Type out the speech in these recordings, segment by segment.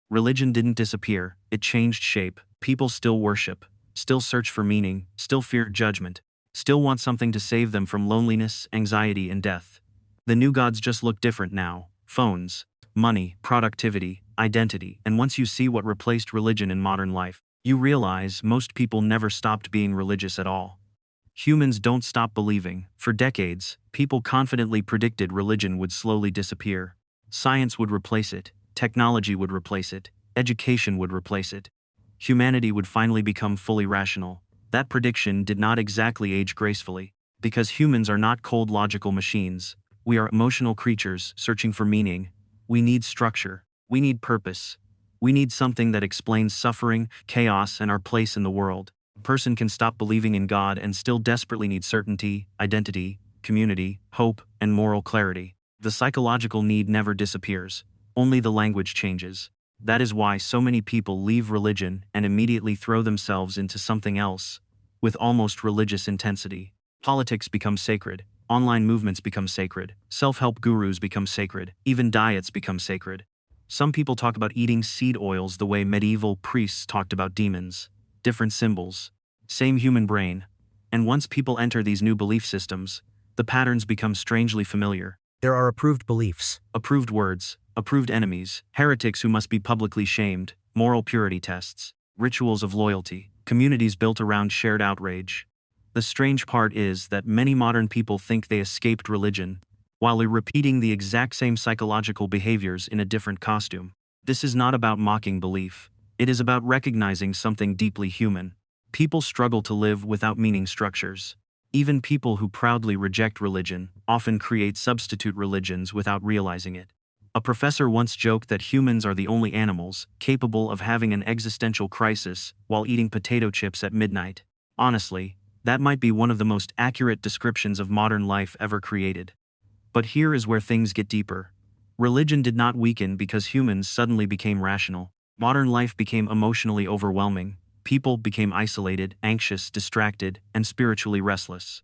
Religion didn't disappear, it changed shape. People still worship, still search for meaning, still fear judgment, still want something to save them from loneliness, anxiety, and death. The new gods just look different now: phones, money, productivity, identity. And once you see what replaced religion in modern life, you realize most people never stopped being religious at all. Humans don't stop believing. For decades, people confidently predicted religion would slowly disappear. Science would replace it, technology would replace it, education would replace it. Humanity would finally become fully rational. That prediction did not exactly age gracefully, because humans are not cold logical machines. We are emotional creatures searching for meaning. We need structure. We need purpose. We need something that explains suffering, chaos, and our place in the world. A person can stop believing in God and still desperately need certainty, identity, community, hope, and moral clarity. The psychological need never disappears, only the language changes. That is why so many people leave religion and immediately throw themselves into something else, with almost religious intensity. Politics become sacred, online movements become sacred, self-help gurus become sacred, even diets become sacred. Some people talk about eating seed oils the way medieval priests talked about demons. Different symbols, same human brain. And once people enter these new belief systems, the patterns become strangely familiar. There are approved beliefs, Approved words, approved enemies, heretics who must be publicly shamed, moral purity tests, rituals of loyalty, communities built around shared outrage. The strange part is that many modern people think they escaped religion, while repeating the exact same psychological behaviors in a different costume. This is not about mocking belief. It is about recognizing something deeply human. People struggle to live without meaning structures. Even people who proudly reject religion often create substitute religions without realizing it. A professor once joked that humans are the only animals capable of having an existential crisis while eating potato chips at midnight. Honestly, that might be one of the most accurate descriptions of modern life ever created. But here is where things get deeper. Religion did not weaken because humans suddenly became rational. Modern life became emotionally overwhelming. People became isolated, anxious, distracted, and spiritually restless.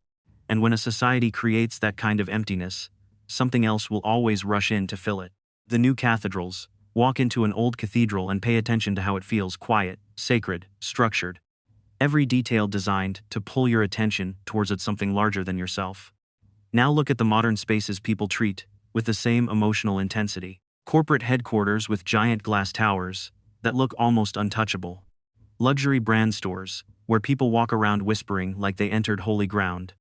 And when a society creates that kind of emptiness, something else will always rush in to fill it. The new cathedrals. Walk into an old cathedral and pay attention to how it feels: quiet, sacred, structured. Every detail designed to pull your attention towards something larger than yourself. Now look at the modern spaces people treat with the same emotional intensity. Corporate headquarters with giant glass towers that look almost untouchable. Luxury brand stores, where people walk around whispering like they entered holy ground.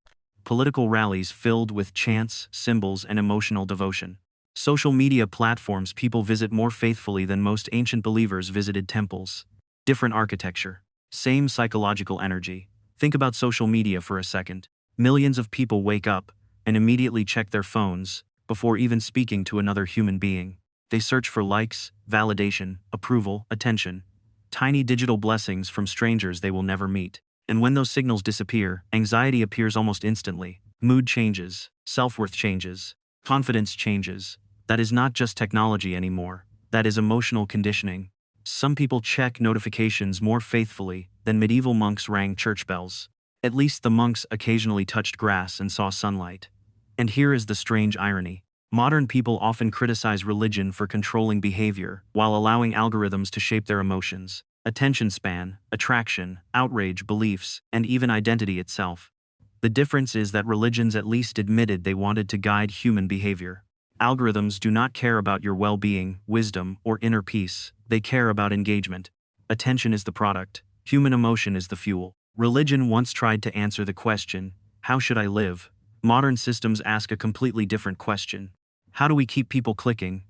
Political rallies filled with chants, symbols, and emotional devotion. Social media platforms people visit more faithfully than most ancient believers visited temples. Different architecture, same psychological energy. Think about social media for a second. Millions of people wake up and immediately check their phones before even speaking to another human being. They search for likes, validation, approval, attention. Tiny digital blessings from strangers they will never meet. And when those signals disappear, anxiety appears almost instantly. Mood changes, self-worth changes, confidence changes. That is not just technology anymore. That is emotional conditioning. Some people check notifications more faithfully than medieval monks rang church bells. At least the monks occasionally touched grass and saw sunlight. And here is the strange irony. Modern people often criticize religion for controlling behavior while allowing algorithms to shape their emotions, attention span, attraction, outrage, beliefs, and even identity itself. The difference is that religions at least admitted they wanted to guide human behavior. Algorithms do not care about your well-being, wisdom, or inner peace. They care about engagement. Attention is the product. Human emotion is the fuel. Religion once tried to answer the question, how should I live? Modern systems ask a completely different question. How do we keep people clicking?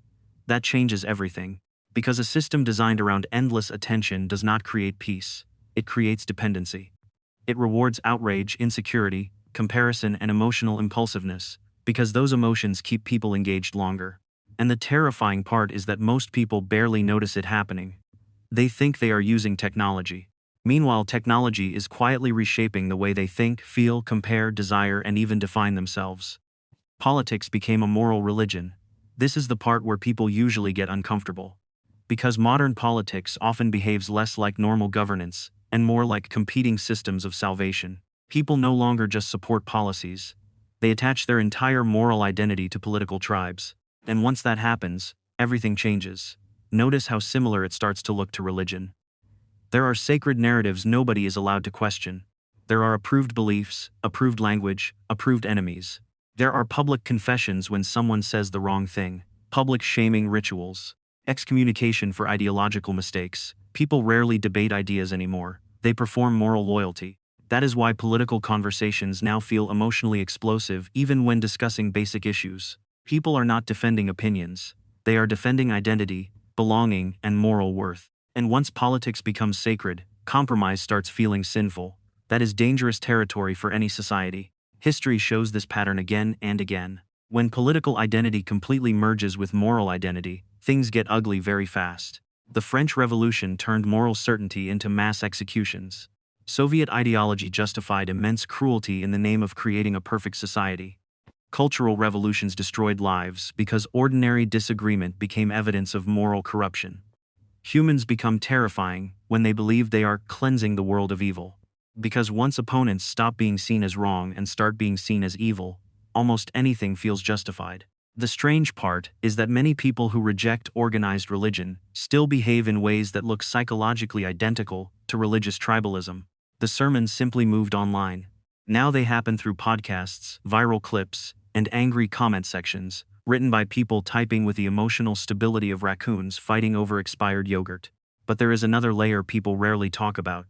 That changes everything. Because a system designed around endless attention does not create peace. It creates dependency. It rewards outrage, insecurity, comparison, and emotional impulsiveness, because those emotions keep people engaged longer. And the terrifying part is that most people barely notice it happening. They think they are using technology. Meanwhile, technology is quietly reshaping the way they think, feel, compare, desire, and even define themselves. Politics became a moral religion. This is the part where people usually get uncomfortable. Because modern politics often behaves less like normal governance and more like competing systems of salvation. People no longer just support policies. They attach their entire moral identity to political tribes. And once that happens, everything changes. Notice how similar it starts to look to religion. There are sacred narratives nobody is allowed to question. There are approved beliefs, approved language, approved enemies. There are public confessions when someone says the wrong thing, public shaming rituals, excommunication for ideological mistakes. People rarely debate ideas anymore, they perform moral loyalty. That is why political conversations now feel emotionally explosive even when discussing basic issues. People are not defending opinions, they are defending identity, belonging, and moral worth. And once politics becomes sacred, compromise starts feeling sinful. That is dangerous territory for any society. History shows this pattern again and again. When political identity completely merges with moral identity, things get ugly very fast. The French Revolution turned moral certainty into mass executions. Soviet ideology justified immense cruelty in the name of creating a perfect society. Cultural revolutions destroyed lives because ordinary disagreement became evidence of moral corruption. Humans become terrifying when they believe they are cleansing the world of evil. Because once opponents stop being seen as wrong and start being seen as evil, almost anything feels justified. The strange part is that many people who reject organized religion still behave in ways that look psychologically identical to religious tribalism. The sermons simply moved online. Now they happen through podcasts, viral clips, and angry comment sections, written by people typing with the emotional stability of raccoons fighting over expired yogurt. But there is another layer people rarely talk about.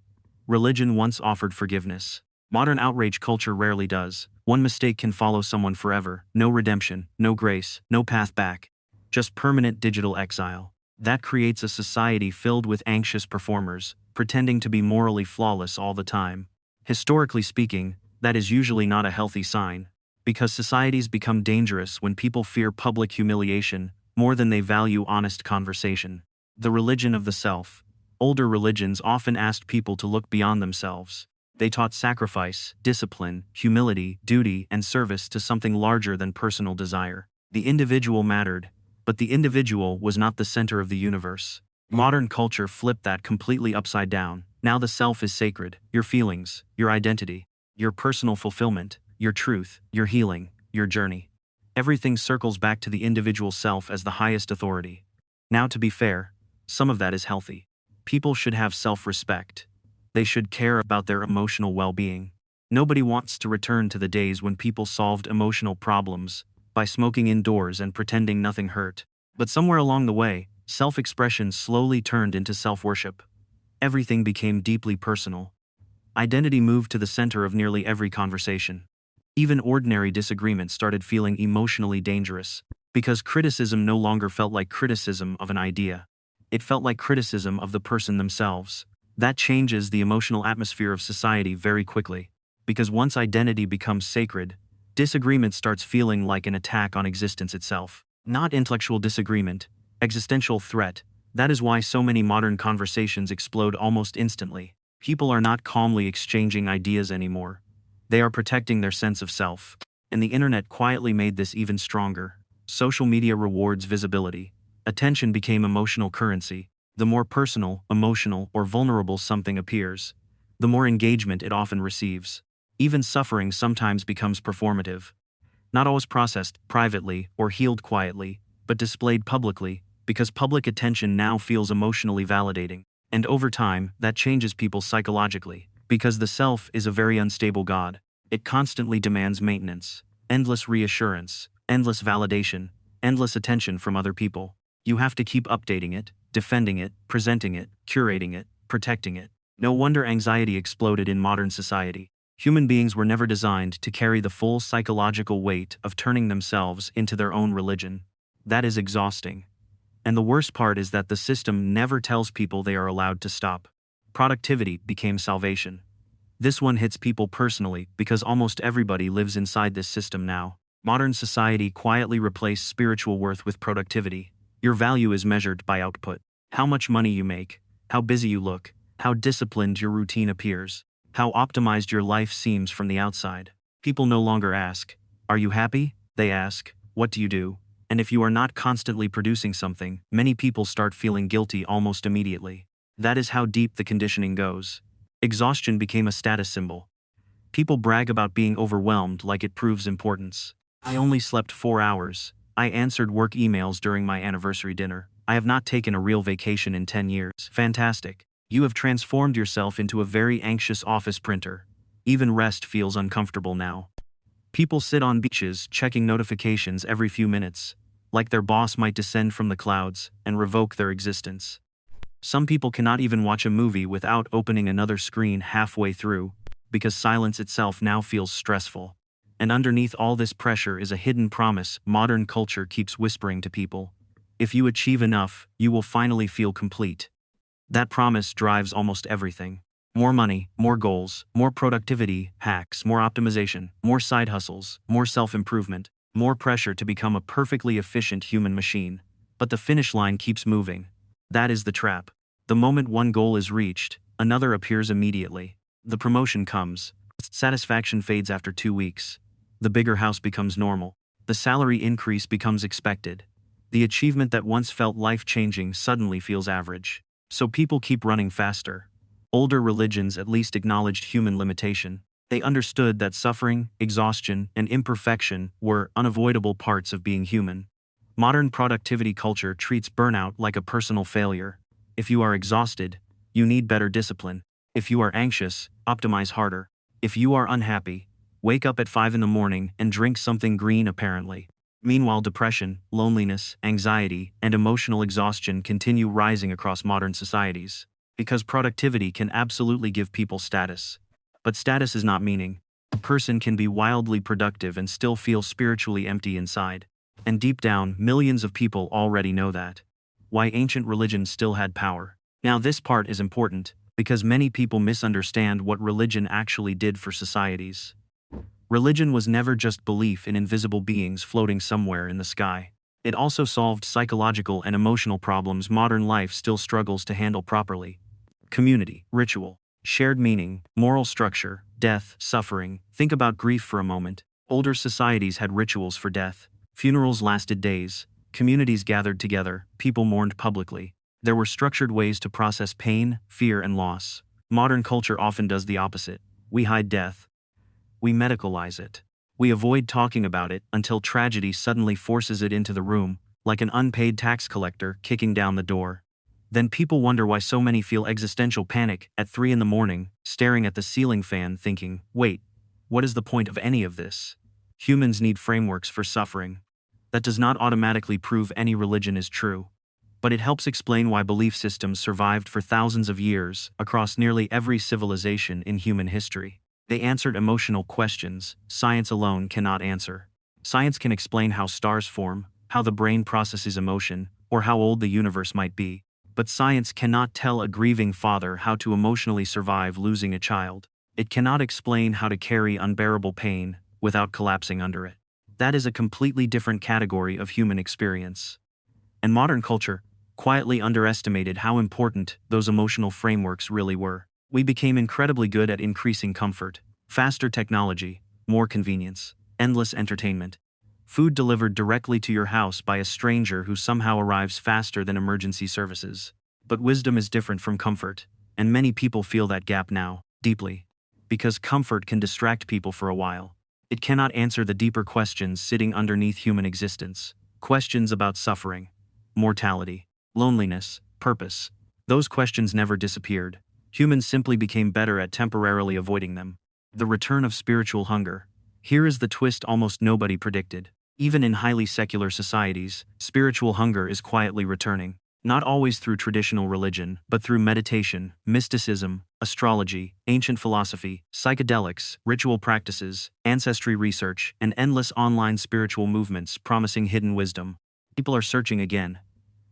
Religion once offered forgiveness. Modern outrage culture rarely does. One mistake can follow someone forever. No redemption, no grace, no path back. Just permanent digital exile. That creates a society filled with anxious performers, pretending to be morally flawless all the time. Historically speaking, that is usually not a healthy sign, because societies become dangerous when people fear public humiliation more than they value honest conversation. The religion of the self. Older religions often asked people to look beyond themselves. They taught sacrifice, discipline, humility, duty, and service to something larger than personal desire. The individual mattered, but the individual was not the center of the universe. Modern culture flipped that completely upside down. Now the self is sacred. Your feelings, your identity, your personal fulfillment, your truth, your healing, your journey. Everything circles back to the individual self as the highest authority. Now, to be fair, some of that is healthy. People should have self-respect. They should care about their emotional well-being. Nobody wants to return to the days when people solved emotional problems by smoking indoors and pretending nothing hurt. But somewhere along the way, self-expression slowly turned into self-worship. Everything became deeply personal. Identity moved to the center of nearly every conversation. Even ordinary disagreement started feeling emotionally dangerous, because criticism no longer felt like criticism of an idea. It felt like criticism of the person themselves. That changes the emotional atmosphere of society very quickly, because once identity becomes sacred, disagreement starts feeling like an attack on existence itself. Not intellectual disagreement, existential threat. That is why so many modern conversations explode almost instantly. People are not calmly exchanging ideas anymore. They are protecting their sense of self. And the internet quietly made this even stronger. Social media rewards visibility. Attention became emotional currency. The more personal, emotional, or vulnerable something appears, the more engagement it often receives. Even suffering sometimes becomes performative. Not always processed privately or healed quietly, but displayed publicly, because public attention now feels emotionally validating. And over time, that changes people psychologically, because the self is a very unstable god. It constantly demands maintenance, endless reassurance, endless validation, endless attention from other people. You have to keep updating it, defending it, presenting it, curating it, protecting it. No wonder anxiety exploded in modern society. Human beings were never designed to carry the full psychological weight of turning themselves into their own religion. That is exhausting. And the worst part is that the system never tells people they are allowed to stop. Productivity became salvation. This one hits people personally because almost everybody lives inside this system now. Modern society quietly replaced spiritual worth with productivity. Your value is measured by output. How much money you make, how busy you look, how disciplined your routine appears, how optimized your life seems from the outside. People no longer ask, "Are you happy?" They ask, "What do you do?" And if you are not constantly producing something, many people start feeling guilty almost immediately. That is how deep the conditioning goes. Exhaustion became a status symbol. People brag about being overwhelmed like it proves importance. I only slept 4 hours. I answered work emails during my anniversary dinner. I have not taken a real vacation in 10 years. Fantastic. You have transformed yourself into a very anxious office printer. Even rest feels uncomfortable now. People sit on beaches checking notifications every few minutes, like their boss might descend from the clouds and revoke their existence. Some people cannot even watch a movie without opening another screen halfway through, because silence itself now feels stressful. And underneath all this pressure is a hidden promise modern culture keeps whispering to people. If you achieve enough, you will finally feel complete. That promise drives almost everything. More money, more goals, more productivity, hacks, more optimization, more side hustles, more self-improvement, more pressure to become a perfectly efficient human machine. But the finish line keeps moving. That is the trap. The moment one goal is reached, another appears immediately. The promotion comes. Satisfaction fades after 2 weeks. The bigger house becomes normal. The salary increase becomes expected. The achievement that once felt life-changing suddenly feels average. So people keep running faster. Older religions at least acknowledged human limitation. They understood that suffering, exhaustion, and imperfection were unavoidable parts of being human. Modern productivity culture treats burnout like a personal failure. If you are exhausted, you need better discipline. If you are anxious, optimize harder. If you are unhappy, wake up at 5 in the morning and drink something green apparently. Meanwhile, depression, loneliness, anxiety, and emotional exhaustion continue rising across modern societies. Because productivity can absolutely give people status. But status is not meaning. A person can be wildly productive and still feel spiritually empty inside. And deep down, millions of people already know that. Why ancient religions still had power. Now this part is important, because many people misunderstand what religion actually did for societies. Religion was never just belief in invisible beings floating somewhere in the sky. It also solved psychological and emotional problems modern life still struggles to handle properly. Community, ritual, shared meaning, moral structure, death, suffering. Think about grief for a moment. Older societies had rituals for death. Funerals lasted days. Communities gathered together. People mourned publicly. There were structured ways to process pain, fear, and loss. Modern culture often does the opposite. We hide death. We medicalize it. We avoid talking about it until tragedy suddenly forces it into the room, like an unpaid tax collector kicking down the door. Then people wonder why so many feel existential panic at 3 in the morning, staring at the ceiling fan thinking, wait, what is the point of any of this? Humans need frameworks for suffering. That does not automatically prove any religion is true. But it helps explain why belief systems survived for thousands of years across nearly every civilization in human history. They answered emotional questions science alone cannot answer. Science can explain how stars form, how the brain processes emotion, or how old the universe might be. But science cannot tell a grieving father how to emotionally survive losing a child. It cannot explain how to carry unbearable pain without collapsing under it. That is a completely different category of human experience. And modern culture quietly underestimated how important those emotional frameworks really were. We became incredibly good at increasing comfort, faster technology, more convenience, endless entertainment. Food delivered directly to your house by a stranger who somehow arrives faster than emergency services. But wisdom is different from comfort, and many people feel that gap now, deeply. Because comfort can distract people for a while. It cannot answer the deeper questions sitting underneath human existence. Questions about suffering, mortality, loneliness, purpose. Those questions never disappeared. Humans simply became better at temporarily avoiding them. The return of spiritual hunger. Here is the twist almost nobody predicted. Even in highly secular societies, spiritual hunger is quietly returning. Not always through traditional religion, but through meditation, mysticism, astrology, ancient philosophy, psychedelics, ritual practices, ancestry research, and endless online spiritual movements promising hidden wisdom. People are searching again.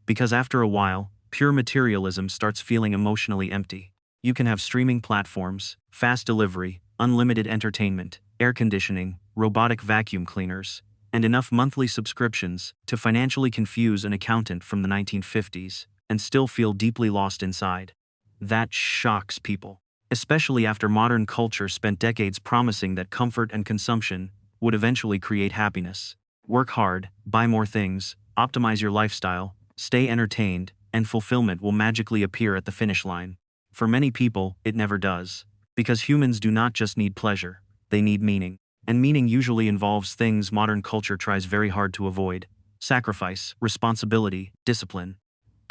Because after a while, pure materialism starts feeling emotionally empty. You can have streaming platforms, fast delivery, unlimited entertainment, air conditioning, robotic vacuum cleaners, and enough monthly subscriptions to financially confuse an accountant from the 1950s and still feel deeply lost inside. That shocks people, especially after modern culture spent decades promising that comfort and consumption would eventually create happiness. Work hard, buy more things, optimize your lifestyle, stay entertained, and fulfillment will magically appear at the finish line. For many people, it never does. Because humans do not just need pleasure, they need meaning. And meaning usually involves things modern culture tries very hard to avoid: sacrifice, responsibility, discipline.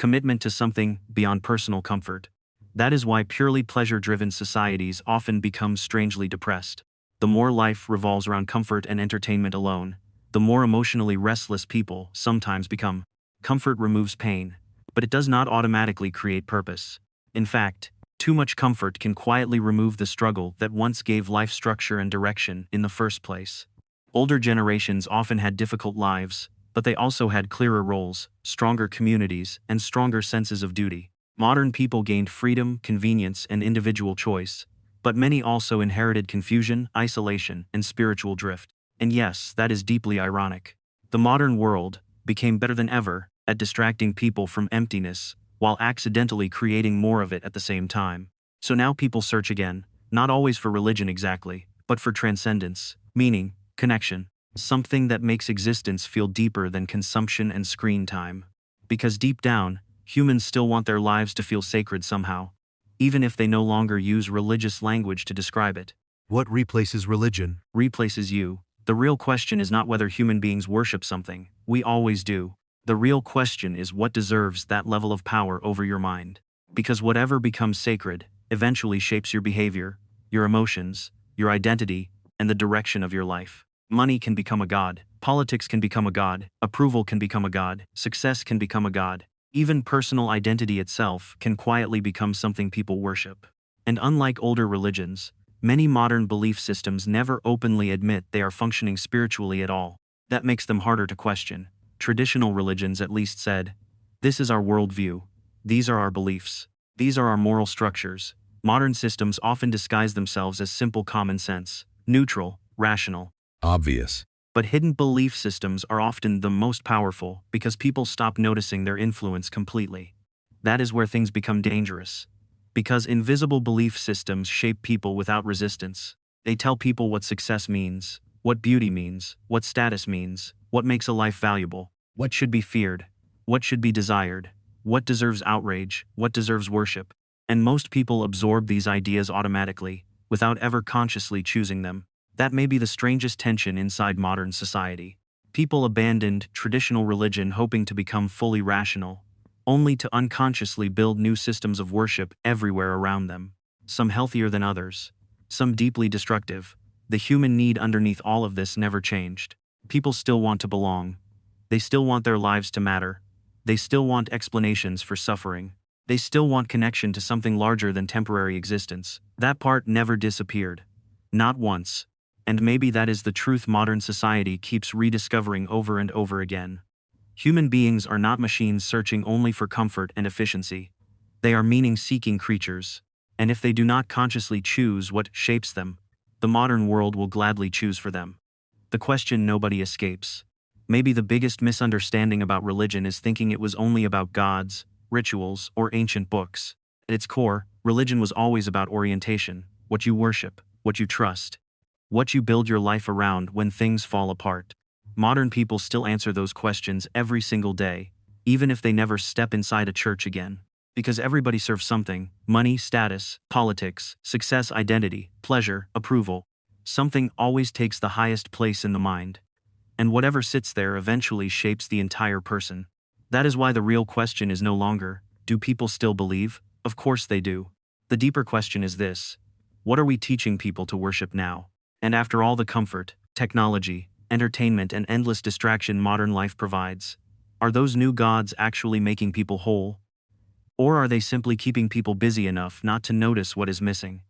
commitment to something beyond personal comfort. That is why purely pleasure-driven societies often become strangely depressed. The more life revolves around comfort and entertainment alone, the more emotionally restless people sometimes become. Comfort removes pain, but it does not automatically create purpose. In fact, too much comfort can quietly remove the struggle that once gave life structure and direction in the first place. Older generations often had difficult lives, but they also had clearer roles, stronger communities, and stronger senses of duty. Modern people gained freedom, convenience, and individual choice, but many also inherited confusion, isolation, and spiritual drift. And yes, that is deeply ironic. The modern world became better than ever at distracting people from emptiness, while accidentally creating more of it at the same time. So now people search again, not always for religion exactly, but for transcendence, meaning, connection, something that makes existence feel deeper than consumption and screen time. Because deep down, humans still want their lives to feel sacred somehow, even if they no longer use religious language to describe it. What replaces religion? Replaces you. The real question is not whether human beings worship something. We always do. The real question is what deserves that level of power over your mind. Because whatever becomes sacred eventually shapes your behavior, your emotions, your identity, and the direction of your life. Money can become a god, politics can become a god, approval can become a god, success can become a god. Even personal identity itself can quietly become something people worship. And unlike older religions, many modern belief systems never openly admit they are functioning spiritually at all. That makes them harder to question. Traditional religions at least said, "This is our worldview. These are our beliefs. These are our moral structures." Modern systems often disguise themselves as simple common sense, neutral, rational. Obvious. But hidden belief systems are often the most powerful because people stop noticing their influence completely. That is where things become dangerous. Because invisible belief systems shape people without resistance. They tell people what success means, what beauty means, what status means, what makes a life valuable, what should be feared, what should be desired, what deserves outrage, what deserves worship. And most people absorb these ideas automatically, without ever consciously choosing them. That may be the strangest tension inside modern society. People abandoned traditional religion hoping to become fully rational, only to unconsciously build new systems of worship everywhere around them. Some healthier than others, some deeply destructive. The human need underneath all of this never changed. People still want to belong. They still want their lives to matter. They still want explanations for suffering. They still want connection to something larger than temporary existence. That part never disappeared. Not once. And maybe that is the truth modern society keeps rediscovering over and over again. Human beings are not machines searching only for comfort and efficiency. They are meaning-seeking creatures. And if they do not consciously choose what shapes them, the modern world will gladly choose for them. The question nobody escapes. Maybe the biggest misunderstanding about religion is thinking it was only about gods, rituals, or ancient books. At its core, religion was always about orientation, what you worship, what you trust, what you build your life around when things fall apart. Modern people still answer those questions every single day, even if they never step inside a church again. Because everybody serves something: money, status, politics, success, identity, pleasure, approval. Something always takes the highest place in the mind. And whatever sits there eventually shapes the entire person. That is why the real question is no longer, do people still believe? Of course they do. The deeper question is this: what are we teaching people to worship now? And after all the comfort, technology, entertainment, and endless distraction modern life provides, are those new gods actually making people whole? Or are they simply keeping people busy enough not to notice what is missing?